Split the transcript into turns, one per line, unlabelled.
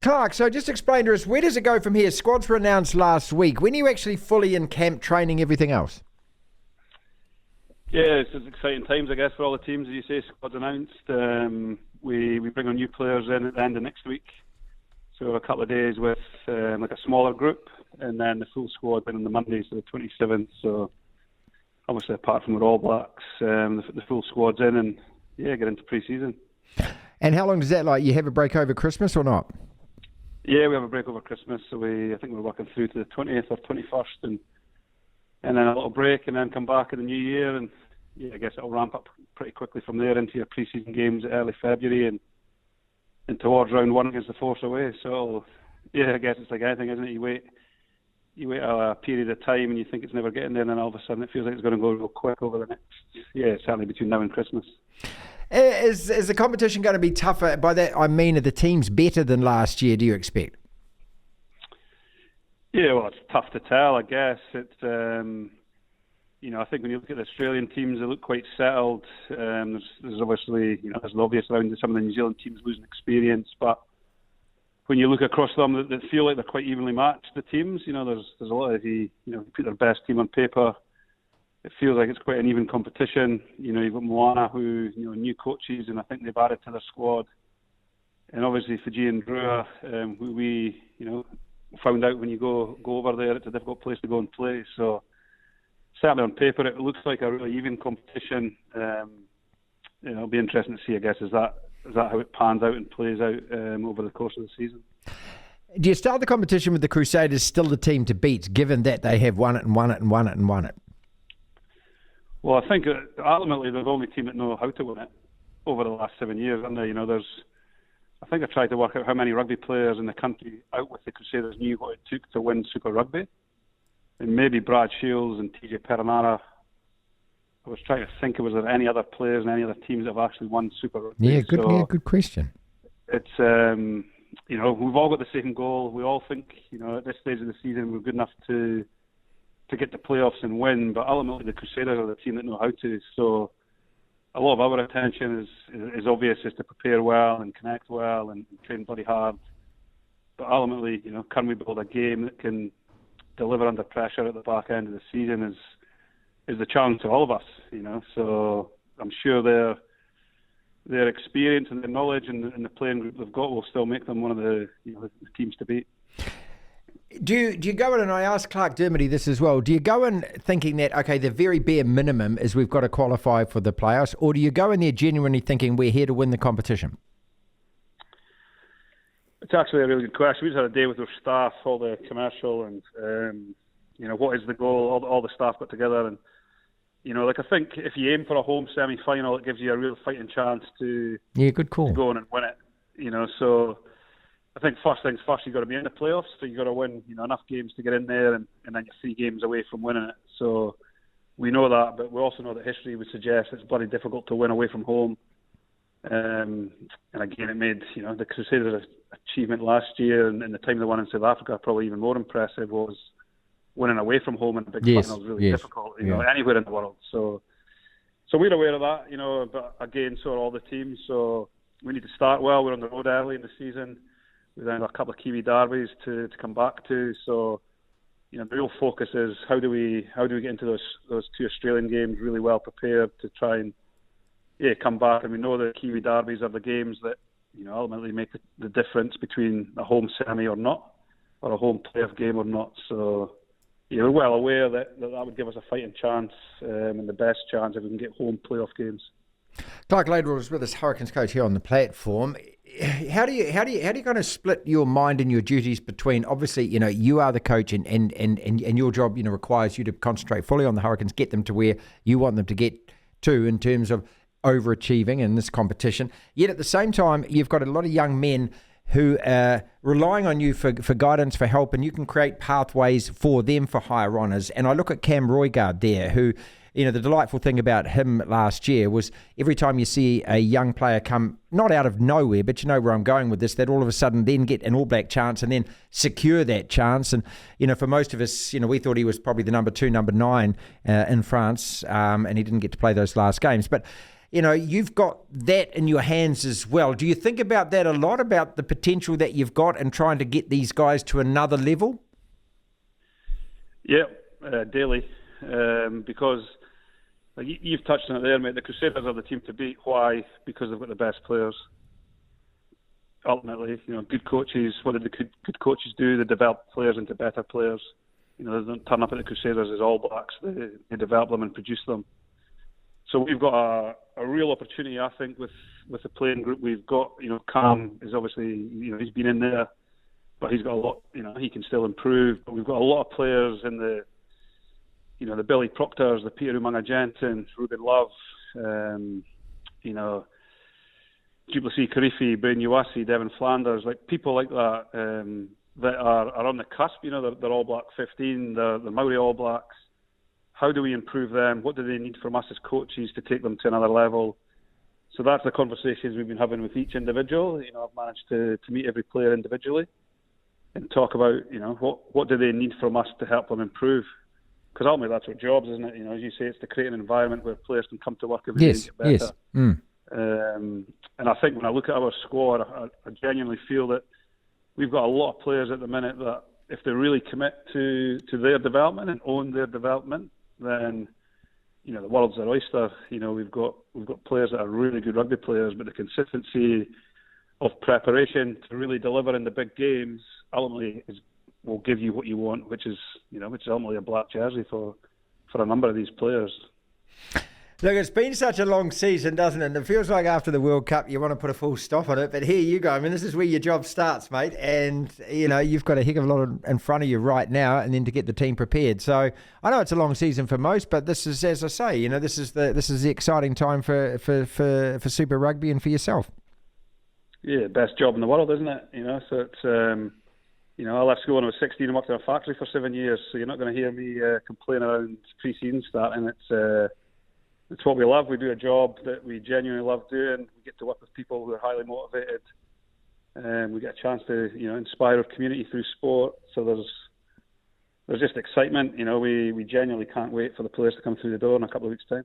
Clark, so just explain to us, where does it go from here? Squads were announced last week. When are you actually fully in camp training everything else?
Yeah, it's exciting times, I guess, for all the teams. As you say, squad's announced. We bring on new players in at the end of next week. So a couple of days with like a smaller group, and then the full squad then on the Monday, so the 27th. So obviously, apart from the All Blacks, the full squad's in, and yeah, get into pre-season.
And how long does that like? You have a break over Christmas or not?
Yeah, we have a break over Christmas, so I think we're working through to the 20th or 21st, and then a little break, and then come back in the new year, and yeah, I guess it'll ramp up pretty quickly from there into your pre-season games early February, and towards round one against the Force away. So yeah, I guess it's like anything, isn't it? You wait a period of time, and you think it's never getting there, and then all of a sudden it feels like it's going to go real quick over the next, certainly between now and Christmas.
Is the competition going to be tougher? By that I mean, are the teams better than last year, do you expect?
Yeah, well, it's tough to tell, I guess. It's, I think when you look at the Australian teams, they look quite settled. There's obviously, there's the obvious around some of the New Zealand teams losing experience, but when you look across them, they feel like they're quite evenly matched, the teams. There's a lot of put their best team on paper. It feels like it's quite an even competition. You've got Moana, who, new coaches, and I think they've added to their squad. And obviously Fiji and Brewer, who we, found out when you go over there, it's a difficult place to go and play. So certainly on paper, it looks like a really even competition. It'll be interesting to see, I guess, is that how it pans out and plays out over the course of the season.
Do you start the competition with the Crusaders still the team to beat, given that they have won it and won it and won it and won it?
Well, I think ultimately they're the only team that know how to win it over the last 7 years, aren't they? I think I tried to work out how many rugby players in the country out with the Crusaders knew what it took to win Super Rugby. And maybe Brad Shields and TJ Perenara. I was trying to think, was there any other players and any other teams that have actually won Super Rugby?
Yeah, good question.
It's, we've all got the same goal. We all think, at this stage of the season, we're good enough to get the playoffs and win, but ultimately the Crusaders are the team that know how to. So a lot of our attention is obvious, is to prepare well and connect well and train bloody hard. But ultimately, can we build a game that can deliver under pressure at the back end of the season is the challenge to all of us, So I'm sure their experience and their knowledge and the playing group they've got will still make them one of the teams to beat.
Do you go in, and I asked Clark Dermody this as well, do you go in thinking that, okay, the very bare minimum is we've got to qualify for the playoffs, or do you go in there genuinely thinking we're here to win the competition?
It's actually a really good question. We just had a day with our staff, all the commercial, and what is the goal? All the staff got together, and I think if you aim for a home semi-final, it gives you a real fighting chance to
good call.
To go on and win it. So I think first things first, you've got to be in the playoffs, so you've got to win enough games to get in there, and then you're 3 games away from winning it. So we know that, but we also know that history would suggest it's bloody difficult to win away from home. And again, it made the Crusaders' achievement last year and the time they won in South Africa probably even more impressive, was winning away from home in a big final is really difficult, anywhere in the world. So we're aware of that, but again, so are all the teams. So we need to start well. We're on the road early in the season. We've then got a couple of Kiwi derbies to come back to. So the real focus is how do we get into those 2 Australian games really well prepared to try and come back. And we know that Kiwi derbies are the games that ultimately make the difference between a home semi or not, or a home playoff game or not. So we're well aware that would give us a fighting chance, and the best chance if we can get home playoff games.
Clark Laidlaw is with us, Hurricanes coach, here on the platform. How do you kind of split your mind and your duties between, obviously, you are the coach and your job, requires you to concentrate fully on the Hurricanes, get them to where you want them to get to in terms of overachieving in this competition. Yet at the same time, you've got a lot of young men who are relying on you for guidance, for help, and you can create pathways for them for higher honours. And I look at Cam Roigard there, who, the delightful thing about him last year was every time you see a young player come, not out of nowhere, but you know where I'm going with this, that all of a sudden then get an All Black chance and then secure that chance. And, for most of us, we thought he was probably the number 2, number 9 in France, and he didn't get to play those last games. But you've got that in your hands as well. Do you think about that a lot, about the potential that you've got and trying to get these guys to another level?
Yeah, daily. Because you've touched on it there, mate. The Crusaders are the team to beat. Why? Because they've got the best players. Ultimately, good coaches. What did the good coaches do? They develop players into better players. They don't turn up at the Crusaders as All Blacks. They develop them and produce them. So we've got a real opportunity, I think, with the playing group we've got. Cam is obviously, he's been in there, but he's got a lot. He can still improve. But we've got a lot of players in the Billy Proctors, the Peter Umaga-Jensen, Ruben Love, Duplessis Karifi, Ben Uwasi, Devin Flanders, people like that that are on the cusp. They're All Black 15, the Maori All Blacks. How do we improve them? What do they need from us as coaches to take them to another level? So that's the conversations we've been having with each individual. I've managed to meet every player individually and talk about, what do they need from us to help them improve? Because ultimately that's our jobs, isn't it? As you say, it's to create an environment where players can come to work every day and get better.
Yes. Mm.
And I think when I look at our squad, I genuinely feel that we've got a lot of players at the minute that if they really commit to their development and own their development, then the world's their oyster. We've got players that are really good rugby players, but the consistency of preparation to really deliver in the big games ultimately will give you what you want, which is ultimately a black jersey for a number of these players.
Look, it's been such a long season, doesn't it? And it feels like after the World Cup, you want to put a full stop on it. But here you go. I mean, this is where your job starts, mate. And, you've got a heck of a lot in front of you right now, and then to get the team prepared. So I know it's a long season for most, but this is, as I say, this is the exciting time for Super Rugby and for yourself. Yeah,
best job in the world, isn't it? So it's, I left school when I was 16 and worked in a factory for 7 years. So you're not going to hear me complain around pre-season starting. It's what we love. We do a job that we genuinely love doing. We get to work with people who are highly motivated. And we get a chance to, inspire our community through sport. So there's just excitement. We genuinely can't wait for the players to come through the door in a couple of weeks' time.